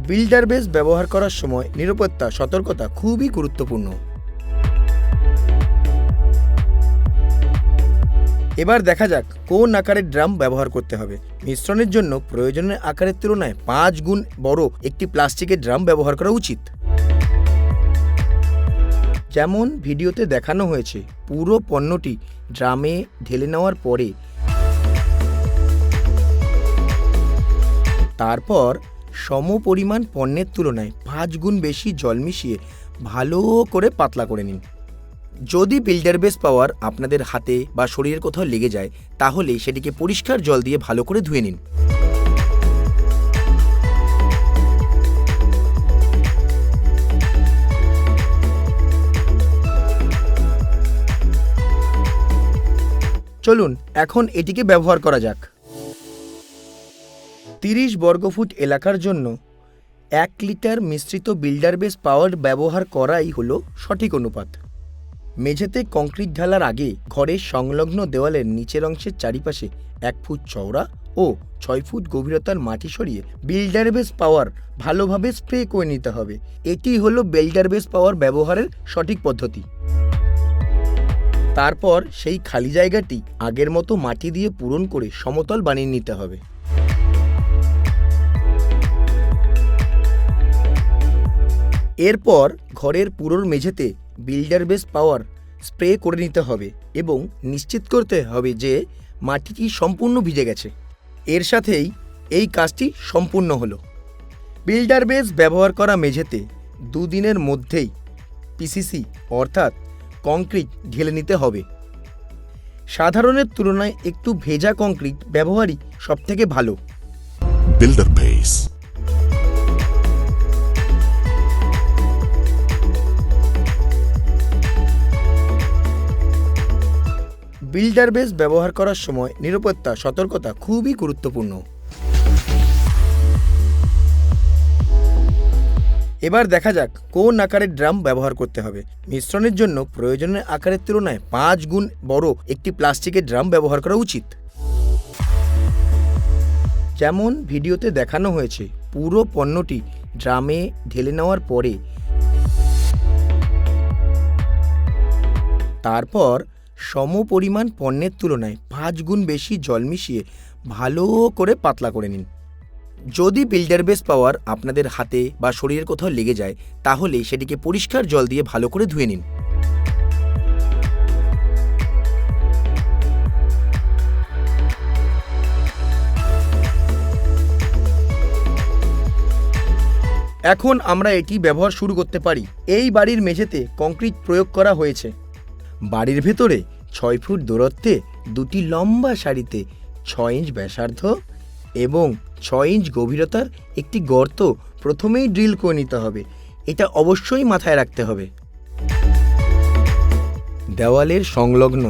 Builder base ব্যবহার করার সময় নিরাপত্তা সতর্কতা খুবই গুরুত্বপূর্ণ। এবার দেখা যাক কোন আকারের ড্রাম ব্যবহার করতে হবে। মিশ্রণের জন্য প্রয়োজনের আকারের তুলনায় 5 গুণ বড় একটি প্লাস্টিকের ড্রাম ব্যবহার করা উচিত। যেমন ভিডিওতে দেখানো হয়েছে, পুরো পণ্যটি ড্রামে ঢেলে নেওয়ার পরে তারপর সমপরিমাণ পণ্যের তুলনায় 5 গুণ বেশি জল মিশিয়ে ভালো করে পাতলা করে নিন। যদি বিল্ডার বেস পাওয়ার আপনাদের হাতে বা শরীরের কোথাও লেগে যায়, তাহলে সেটিকে পরিষ্কার জল দিয়ে ভালো করে ধুয়ে নিন। চলুন এখন এটিকে ব্যবহার করা যাক। 30 বর্গফুট এলাকার জন্য 1 লিটার মিশ্রিত বিল্ডার বেস পাওয়ার ব্যবহার করাই হলো সঠিক অনুপাত। মেঝেতে কংক্রিট ঢালার আগে ঘরের সংলগ্ন দেওয়ালের নিচের অংশের চারিপাশে 1 ফুট চওড়া ও 6 ফুট গভীরতার মাটি সরিয়ে বিল্ডার বেস পাওয়ার ভালোভাবে স্প্রে করে নিতে হবে। এটি হলো বিল্ডার বেস পাওয়ার ব্যবহারের সঠিক পদ্ধতি। তারপর সেই খালি জায়গাটি আগের মতো মাটি দিয়ে পূরণ করে সমতল বানিয়ে নিতে হবে। এরপর ঘরের পুরো মেঝেতে বিল্ডার বেস পাওয়ার স্প্রে করে নিতে হবে এবং নিশ্চিত করতে হবে যে মাটিটি সম্পূর্ণ ভিজে গেছে। এর সাথেই এই কাজটি সম্পূর্ণ হলো। বিল্ডার বেস ব্যবহার করা মেঝেতে 2 দিনের মধ্যেই পিসিসি অর্থাৎ কংক্রিট ঢেলে নিতে হবে। সাধারণের তুলনায় একটু ভেজা কংক্রিট ব্যবহারই সবথেকে ভালো। বিল্ডার বেস বিল্ডার বেস ব্যবহার করার সময় নিরাপত্তা সতর্কতা খুবই গুরুত্বপূর্ণ। এবার দেখা যাক কোন আকারের ড্রাম ব্যবহার করতে হবে। মিশ্রণের জন্য প্রয়োজনের আকারের তুলনায় 5 গুণ বড় একটি প্লাস্টিকের ড্রাম ব্যবহার করা উচিত। যেমন ভিডিওতে দেখানো হয়েছে, পুরো পণ্যটি ড্রামে ঢেলে নেওয়ার পরে তারপর সমপরিমাণ পণ্যের তুলনায় 5 গুণ বেশি জল মিশিয়ে ভালো করে পাতলা করে নিন। যদি বিল্ডার বেস পাওয়ার আপনাদের হাতে বা শরীরের কোথাও লেগে যায়, তাহলে সেটিকে পরিষ্কার জল দিয়ে ভালো করে ধুয়ে নিন। এখন আমরা এটি ব্যবহার শুরু করতে পারি। এই বাড়ির মেঝেতে কংক্রিট প্রয়োগ করা হয়েছে। বাড়ির ভেতরে 6 ফুট দূরত্বে 2টি লম্বা সারিতে 6 ইঞ্চ ব্যাসার্ধ এবং 6 ইঞ্চ গভীরতার একটি গর্ত প্রথমেই ড্রিল করে নিতে হবে। এটা অবশ্যই মাথায় রাখতে হবে। দেওয়ালের সংলগ্ন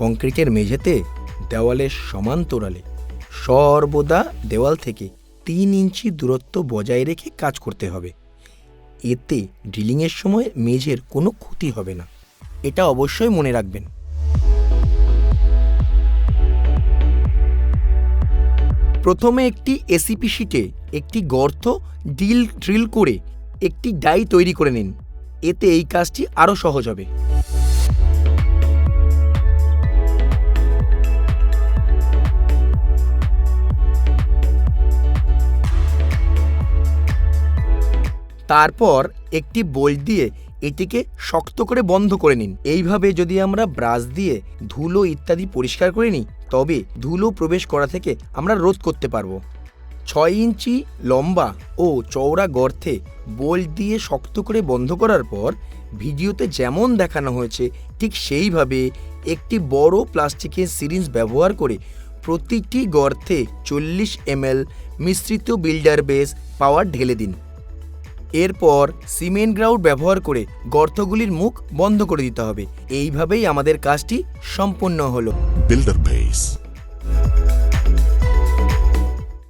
কংক্রিটের মেঝেতে দেওয়ালের সমান্তরালে সর্বদা দেওয়াল থেকে 3 ইঞ্চি দূরত্ব বজায় রেখে কাজ করতে হবে। এতে ড্রিলিংয়ের সময় মেঝের কোনো ক্ষতি হবে না। এটা অবশ্যই মনে রাখবেন। প্রথমে একটি এসিপি শিটে একটি গর্ত ড্রিল করে একটি ডাই তৈরি করে নিন। এতে এই কাজটি আরও সহজ হবে। তারপর একটি বোল্ট দিয়ে এটিকে শক্ত করে বন্ধ করে নিন। এইভাবে যদি আমরা ব্রাশ দিয়ে ধুলো ইত্যাদি পরিষ্কার করে নিই, তবে ধুলো প্রবেশ করা থেকে আমরা রোধ করতে পারবো। 6 ইঞ্চি লম্বা ও চওড়া গর্তে বোল্ট দিয়ে শক্ত করে বন্ধ করার পর ভিডিওতে যেমন দেখানো হয়েছে ঠিক সেইভাবে একটি বড় প্লাস্টিকের সিরিঞ্জ ব্যবহার করে প্রতিটি গর্তে 40 ml মিশ্রিত বিল্ডার বেস পাওয়ার ঢেলে দিন। এরপর সিমেন্ট গ্রাউট ব্যবহার করে গর্তগুলির মুখ বন্ধ করে দিতে হবে। এইভাবেই আমাদের কাজটি সম্পূর্ণ হলো। Builder base.